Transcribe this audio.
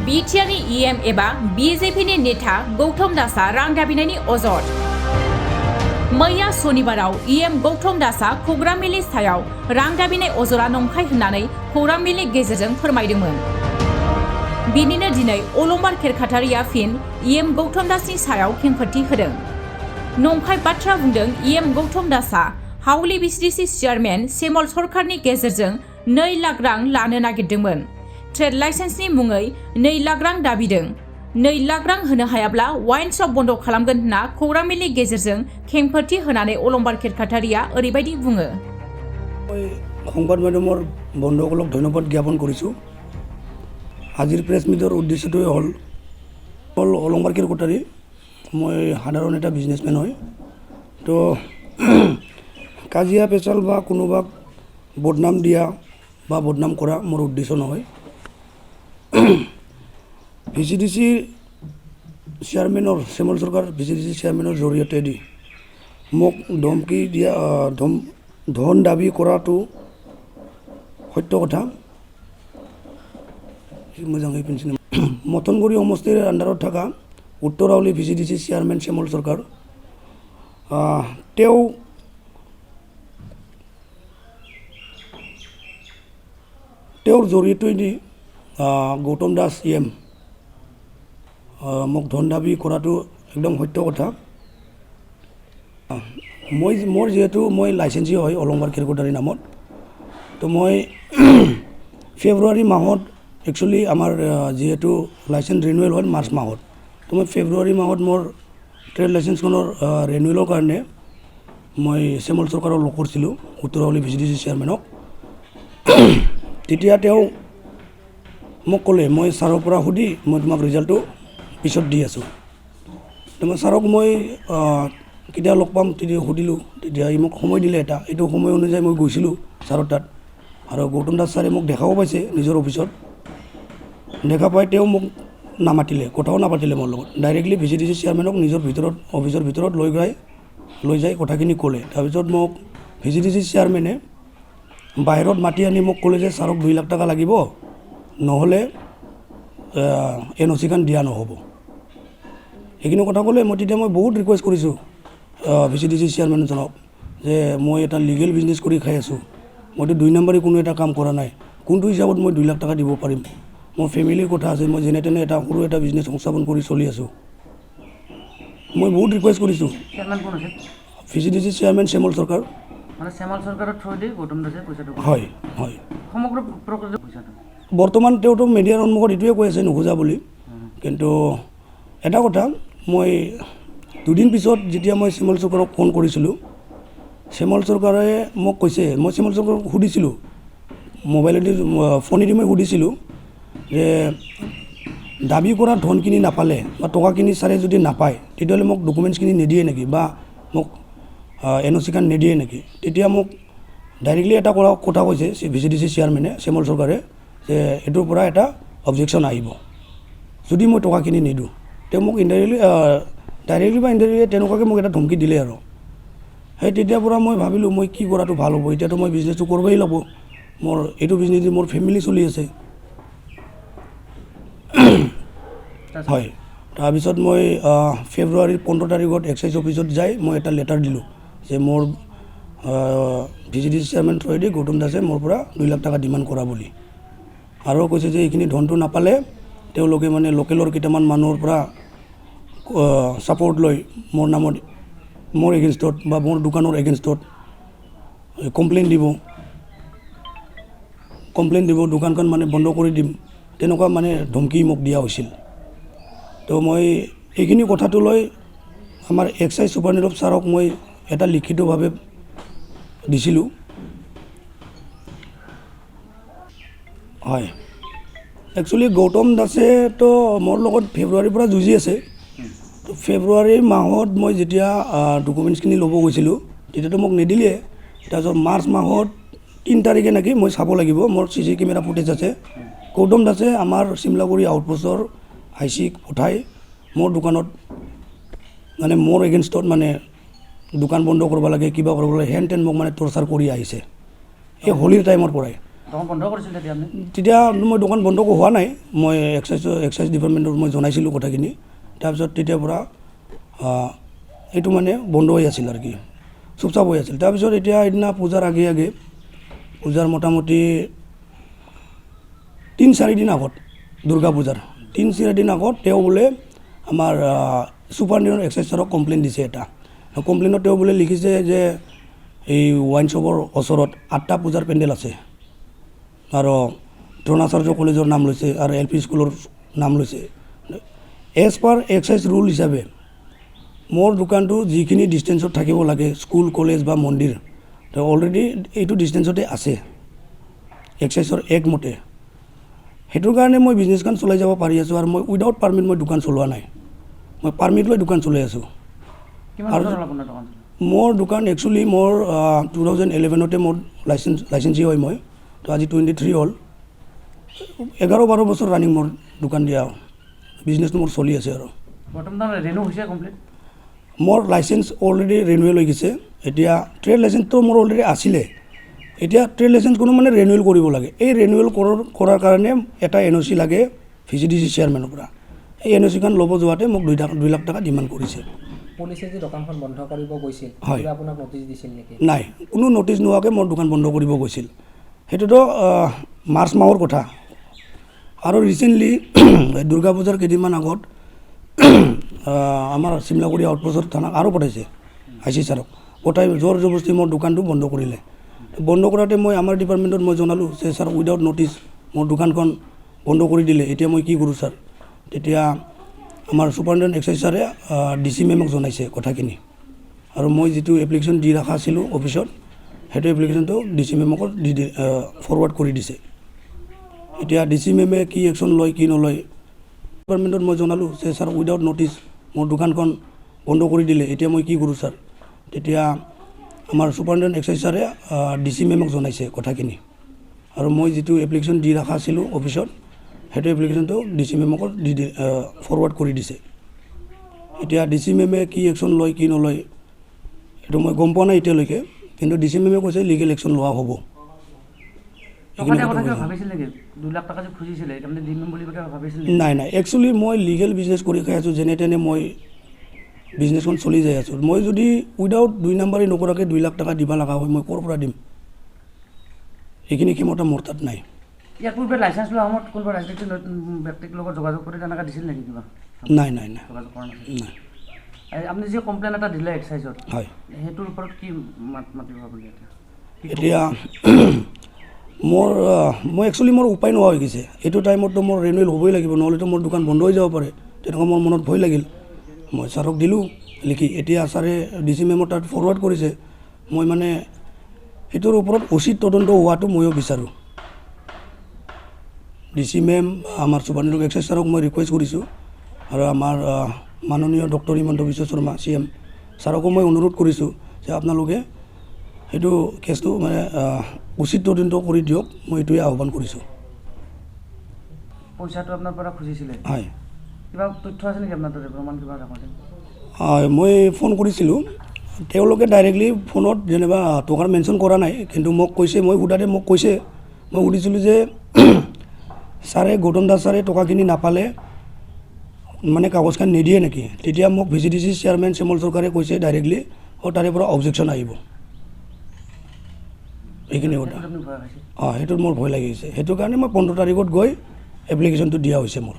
बिटिआरनि इएम एबा बिजेपिनि नेता गौतम दासआ रां दाबिनायनि अजद। मैया सनिबाराव इएम गौतम दासआ खौरां मिलनि सायाव रां दाबिनाय अजदआ नंखाय होननानै खौरां मिलनि गेजेरजों फोरमायदोंमोन। बिनिनो दिनै अलंबार खेरखातारिया फिन इएम गौतम दासनि सायाव खेंफोरथि होदों। नंखाय बाथ्रा बुंदों इएम गौतम दासआ हावली बिसिडिसि चेयारमेन सेमल सरकारनि गेजेरजों 2 लाख रां लानो नागिरदोंमोन। ट्रेड लाइसेन्सनि मुङै 2 लाख रां दाबिदों। 2 लाख रां होनो हायाब्ला वाइन शप बन्द खालामगोन होनना खौरां मिलनि गेजेरजों खेंफोरथि होनानै अलंबार खेरखातारिया ओरैबायदि बुङो। সংবাদ মাধ্যমৰ বন্ধুসকলক ধন্যবাদ জ্ঞাপন কৰিছোঁ। আজিৰ প্ৰেছ মিটৰ উদ্দেশ্যটোৱে হ'ল অলংবাৰ খেৰখাতাৰী। মই সাধাৰণ এটা বিজনেছমেন হয়। তো কাজিয়া পেচাল বা কোনোবাক বদনাম দিয়া বা বদনাম কৰা মোৰ উদ্দেশ্য নহয়। ভিচিডিচি চেয়াৰমেনৰ শ্যামল চৰকাৰ ভিচিডিচি চেয়াৰমেনৰ জৰিয়তে দি মোক ধমকি দিয়া ধন দাবী কৰাটো সত্য কথা। মোজাঙে পেঞ্চন মথনগুৰি সমষ্টিৰ আণ্ডাৰত থকা উত্তৰ হাউলী ভিচিডিচি চেয়াৰমেন শ্যামল চৰকাৰ তেওঁৰ জৰিয়তেদি গৌতম দাস ইএম মোক ধন দাবী কৰাটো একদম সত্য কথা। মোৰ যেহেতু মই লাইচেঞ্চি হয় অলংবাৰ খেৰখাতাৰী নামত। তো মই ফেব্ৰুৱাৰী মাহত একচুৱেলি আমাৰ যেহেতু লাইচেঞ্চ ৰিনিউৱেল হয় মাৰ্চ মাহত। তো মই ফেব্ৰুৱাৰী মাহত মোৰ ট্ৰেড লাইচেঞ্চখনৰ ৰিনিউৱেলৰ কাৰণে মই শ্যামল চৰকাৰক লগ কৰিছিলোঁ উত্তৰ হাউলী ভিচিডিচি চেয়াৰমেনক। তেতিয়া তেওঁ মোক ক'লে মই ছাৰৰ পৰা সুধি মই তোমাক ৰিজাল্টটো পিছত দি আছোঁ। তো মই ছাৰক মই কেতিয়া লগ পাম তেতিয়া সুধিলোঁ। তেতিয়া ই মোক সময় দিলে এটা। এইটো সময় অনুযায়ী মই গৈছিলোঁ ছাৰৰ তাত। আৰু গৌতম দাস ছাৰে মোক দেখাও পাইছে নিজৰ অফিচত। দেখা পাই তেওঁ মোক নামাতিলে, কথাও নাপাতিলে মোৰ লগত। ডাইৰেক্টলি ভিচিডিচি চেয়াৰমেনক নিজৰ অফিচৰ ভিতৰত লৈ যাই কথাখিনি ক'লে। তাৰপিছত মোক ভিচিডিচি চেয়াৰমেনে বাহিৰত মাতি আনি মোক ক'লে যে ছাৰক 2 লাখ টকা লাগিব, নহ'লে NOC-খন দিয়া নহ'ব। সেইখিনি কথা ক'লে। তেতিয়া মই বহুত ৰিকুৱেষ্ট কৰিছোঁ ভিচিডিচি চেয়াৰমেনজনক যে মই এটা লিগেল বিজনেছ কৰি খাই আছোঁ। মইতো 2 নম্বৰী কোনো এটা কাম কৰা নাই। কোনটো হিচাপত মই 2 লাখ টকা দিব পাৰিম? মোৰ ফেমিলিৰ কথা আছে। মই যেনে তেনে এটা সৰু এটা বিজনেছ সংস্থাপন কৰি চলি আছোঁ। মই বহুত ৰিকুৱেষ্ট কৰিছোঁ। ভিচিডিচি চেয়াৰমেন শ্যামল চৰকাৰ। মানে শ্যামল চৰকাৰৰ থ্ৰুদি গৌতম দাসে পইচাটো হয় হয় সমগ্ৰ প্ৰক্ৰিয়া পইচাটো বৰ্তমান তেওঁতো মিডিয়াৰ সন্মুখত এইটোৱে কৈ আছে নোখোজা বুলি। কিন্তু এটা কথা, মই 2 দিন পিছত যেতিয়া মই শ্যামল চৰকাৰক ফোন কৰিছিলোঁ, শ্যামল চৰকাৰে মোক কৈছে, মই শ্যামল চৰকাৰক সুধিছিলোঁ মোবাইলেদি ফোনেদি মই সুধিছিলোঁ যে দাবী কৰা ধনখিনি নাপালে বা টকাখিনি ছাৰে যদি নাপায় তেতিয়াহ'লে মোক ডকুমেণ্টছখিনি নিদিয়ে নেকি বা মোক NOC-খন নিদিয়ে নেকি? তেতিয়া মোক ডাইৰেক্টলি এটা কথা কৈছে ভিচিডিচি চেয়াৰমেনে শ্যামল চৰকাৰে যে এইটোৰ পৰা এটা অবজেকশ্যন আহিব যদি মই টকাখিনি নিদিওঁ। তেওঁ মোক ডাইৰেক্টলি বা ইনডাইৰেক্টলি তেনেকুৱাকৈ মোক এটা ধমকি দিলে আৰু। সেই তেতিয়াৰ পৰা মই ভাবিলোঁ মই কি কৰাটো ভাল হ'ব। এতিয়াতো মই বিজনেছটো কৰিবই লাগিব। মোৰ এইটো বিজনেছ মোৰ ফেমিলি চলি আছে। হয়। তাৰপিছত মই ফেব্ৰুৱাৰীৰ 15 তাৰিখত এক্সাইজ অফিচত যাই মই এটা লেটাৰ দিলোঁ যে মোৰ ভিচিডিচি চেয়াৰমেন থ্ৰুৱেদি গৌতম দাসে মোৰ পৰা 2 লাখ টকা ডিমাণ্ড কৰা বুলি। আৰু কৈছে যে এইখিনি ধনটো নাপালে তেওঁলোকে মানে লোকেলৰ কেইটামান মানুহৰ পৰা ছাপৰ্ট লৈ মোৰ নামত মোৰ এগেইনষ্টত বা মোৰ দোকানৰ এগেইনষ্টত কমপ্লেইন দিব, দোকানখন মানে বন্ধ কৰি দিম, তেনেকুৱা মানে ধমকি মোক দিয়া হৈছিল। তো মই এইখিনি কথাটো লৈ আমাৰ এক্সাইজ ছুপাৰিনটেণ্ডেণ্ট ছাৰক মই এটা লিখিতভাৱে দিছিলোঁ। হয়, একচুৱেলি গৌতম দাসেতো মোৰ লগত ফেব্ৰুৱাৰীৰ পৰা যুঁজি আছে। তো ফেব্ৰুৱাৰী মাহত মই যেতিয়া ডকুমেণ্টছখিনি ল'ব গৈছিলোঁ তেতিয়াতো মোক নিদিলে। তাৰপিছত মাৰ্চ মাহত 3 তাৰিখে নেকি, মই চাব লাগিব, মোৰ CC কেমেৰা ফুটেজ আছে, গৌতম দাসে আমাৰ চিমলাগুৰি আউটপোষ্টৰ IC-ক পঠাই মোৰ দোকানত মানে মোৰ এগেইনষ্টত মানে দোকান বন্ধ কৰিব লাগে, কিবা কৰিব লাগে, হেন তেন মোক মানে টৰ্চাৰ কৰি আহিছে এই হোলীৰ টাইমৰ পৰাই। দোকান বন্ধ কৰিছিল তেতিয়া আপুনি তেতিয়া মই দোকান বন্ধ হোৱা নাই মই এক্সাইজ ডিপাৰ্টমেণ্টত মই জনাইছিলোঁ কথাখিনি তাৰপিছত তেতিয়াৰ পৰা এইটো মানে বন্ধ হৈ আছিল আৰু কি চুপচাপ হৈ আছিল তাৰপিছত এতিয়া সেইদিনা পূজাৰ আগে আগে পূজাৰ মোটামুটি 3-4 দিন আগত দুৰ্গা পূজাৰ 3-4 দিন আগত তেওঁ বোলে আমাৰ ছুপাৰিনটেণ্ডেণ্ট এক্সাইজ ছাৰক কমপ্লেইন দিছে এটা কমপ্লেইনত তেওঁ বোলে লিখিছে যে এই ৱাইন শ্বপৰ ওচৰত 8টা পূজাৰ পেণ্ডেল আছে আৰু দ্ৰোণাচাৰ্য কলেজৰ নাম লৈছে আৰু LP স্কুলৰ নাম লৈছে এজ পাৰ এক্সাইজ ৰুল হিচাপে মোৰ দোকানটো যিখিনি ডিষ্টেঞ্চত থাকিব লাগে স্কুল কলেজ বা মন্দিৰ তো অলৰেডি এইটো ডিষ্টেঞ্চতে আছে এক্সাইজৰ একমতে সেইটোৰ কাৰণে মই বিজনেছখন চলাই যাব পাৰি আছোঁ আৰু মই উইদাউট পাৰ্মিট মই দোকান চলোৱা নাই মই পাৰ্মিট লৈ দোকান চলাই আছোঁ কিমান বছৰ হ'ল আপোনাৰ দোকান মোৰ দোকান একচুৱেলি মোৰ 2011তে মোৰ লাইচেঞ্চি হয় মই তো আজি 23 হ'ল 11-12 বছৰ ৰানিং মোৰ দোকান দিয়া বিজনেছটো মোৰ চলি আছে আৰু বৰ্তমান ৰেনু হৈছে কমপ্লিট মোৰ লাইচেঞ্চ অলৰেডি ৰিনিউৱেল হৈ গৈছে এতিয়া ট্ৰেড লাইচেঞ্চটো মোৰ অলৰেডি আছিলে এতিয়া ট্ৰেড লাইচেঞ্চখনো মানে ৰিনিউৱেল কৰিব লাগে এই ৰিনিউৱেল কৰাৰ কাৰণে এটা NOC লাগে VCDC চেয়াৰমেনৰ পৰা এই NOCখন ল'ব যোৱাতে মোক 2 লাখ টকা ডিমাণ্ড কৰিছে পুলিচে যে দোকানখন বন্ধ কৰিব গৈছিল হয় কিবা আপোনাক নটিচ দিছিল নেকি নাই কোনো নটিচ নোহোৱাকৈ মোৰ দোকান বন্ধ কৰিব গৈছিল সেইটোতো মাৰ্চ মাহৰ কথা আৰু ৰিচেণ্টলি দুৰ্গা পূজাৰ কেইদিনমান আগত আমাৰ চিমলাগুৰি আউটপোষ্টৰ থানাক আৰু পঠাইছে IC ছাৰক পঠাই জোৰ জবৰদস্তি মোৰ দোকানটো বন্ধ কৰিলে বন্ধ কৰাতে মই আমাৰ ডিপাৰ্টমেণ্টত মই জনালোঁ যে ছাৰ উইদাউট নটিচ মোৰ দোকানখন বন্ধ কৰি দিলে এতিয়া মই কি কৰোঁ ছাৰ তেতিয়া আমাৰ ছুপাৰিনটেণ্ডেণ্ট এক্সাইজ ছাৰে DC মেমক জনাইছে কথাখিনি আৰু মই যিটো এপ্লিকেশ্যন দি ৰখা আছিলোঁ অফিচত সেইটো এপ্লিকেশ্যনটো DC মেমক ফৰৱাৰ্ড কৰি দিছে এতিয়া DC মেমে কি একশ্যন লয় কি নলয় ডিপাৰ্টমেণ্টত মই জনালোঁ যে ছাৰ উইদাউট নটিচ মোৰ দোকানখন বন্ধ কৰি দিলে এতিয়া মই কি কৰোঁ ছাৰ তেতিয়া আমাৰ ছুপাৰিনটেণ্ডেণ্ট এক্সাইজ ছাৰে DC মেমক জনাইছে কথাখিনি আৰু মই যিটো এপ্লিকেশ্যন দি ৰখা আছিলোঁ অফিচত সেইটো এপ্লিকেশ্যনটো DC মেমক ফৰৱাৰ্ড কৰি দিছে এতিয়া DC মেমে কি একশ্যন লয় কি নলয় এইটো মই গম পোৱা নাই এতিয়ালৈকে কিন্তু DC মেমে কৈছে লিগেল একশ্যন লোৱা হ'ব ভাবিছিল নেকি 2 লাখ টকা যে খুজিছিলে আপুনি দিম বুলি ভাবিছিল নাই একচুৱেলি মই লিগেল বিজনেছ কৰি খাই আছোঁ যেনে তেনে মই বিজনেছখন চলি যাই আছোঁ মই যদি উইদাউট 2 নাম্বাৰী নকৰাকৈ 2 লাখ টকা দিব লগা হয় মই ক'ৰ পৰা দিম এইখিনি ক্ষমতা মোৰ তাত নাই ইয়াৰ পূৰ্বে লাইচেঞ্চ লোৱা সময়ত কোনোবা ৰাজনীতিক ব্যক্তিৰ লগত যোগাযোগ কৰি তেনেকৈ দিছিল নেকি কিবা নাই যোগাযোগ কৰা নাছিল নাই আপুনি যে কমপ্লেইন এটা দিলে এক্সাইজত হয় সেইটোৰ ওপৰত কি মাতিব আপুনি এতিয়া মই একচুৱেলি মোৰ উপায় নোহোৱা হৈ গৈছে এইটো টাইমততো মোৰ ৰিনিউৱেল হ'বই লাগিব নহ'লেতো মোৰ দোকান বন্ধ হৈ যাব পাৰে তেনেকুৱা মোৰ মনত ভয় লাগিল মই ছাৰক দিলোঁ লিখি এতিয়া ছাৰে DC মেমৰ তাত ফৰৱাৰ্ড কৰিছে মই মানে সেইটোৰ ওপৰত উচিত তদন্ত হোৱাটো ময়ো বিচাৰোঁ DC মেম আমাৰ ছুপাৰিনটেণ্ডেণ্ট এক্সাইজ ছাৰক মই ৰিকুৱেষ্ট কৰিছোঁ আৰু আমাৰ মাননীয় ডক্টৰ হিমন্ত বিশ্ব শৰ্মা CM ছাৰকো মই অনুৰোধ কৰিছোঁ যে আপোনালোকে সেইটো কেছটো মানে উচিত তদন্ত কৰি দিয়ক মই এইটোৱে আহ্বান কৰিছোঁ পইচাটো আপোনাৰ পৰা খুজিছিলে হয় কিবা তথ্য আছে নেকি আপোনাৰ তাতে প্ৰমাণ কিবা ৰাখোঁতে হয় মই ফোন কৰিছিলোঁ তেওঁলোকে ডাইৰেক্টলি ফোনত যেনিবা টকাৰ মেনশ্যন কৰা নাই কিন্তু মোক কৈছে মই সোধাতে মোক কৈছে মই সুধিছিলোঁ যে ছাৰে গৌতম দাস ছাৰে টকাখিনি নাপালে মানে কাগজখন নিদিয়ে নেকি তেতিয়া মোক VCDC চেয়াৰমেন শ্যামল চৰকাৰে কৈছে ডাইৰেক্টলি তাৰে পৰা অবজেকশ্যন আহিব এইখিনি কথা সেইটোত মোৰ ভয় লাগিছে সেইটো কাৰণে মই 15 তাৰিখত গৈ এপ্লিকেশ্যনটো দিয়া হৈছে মোৰ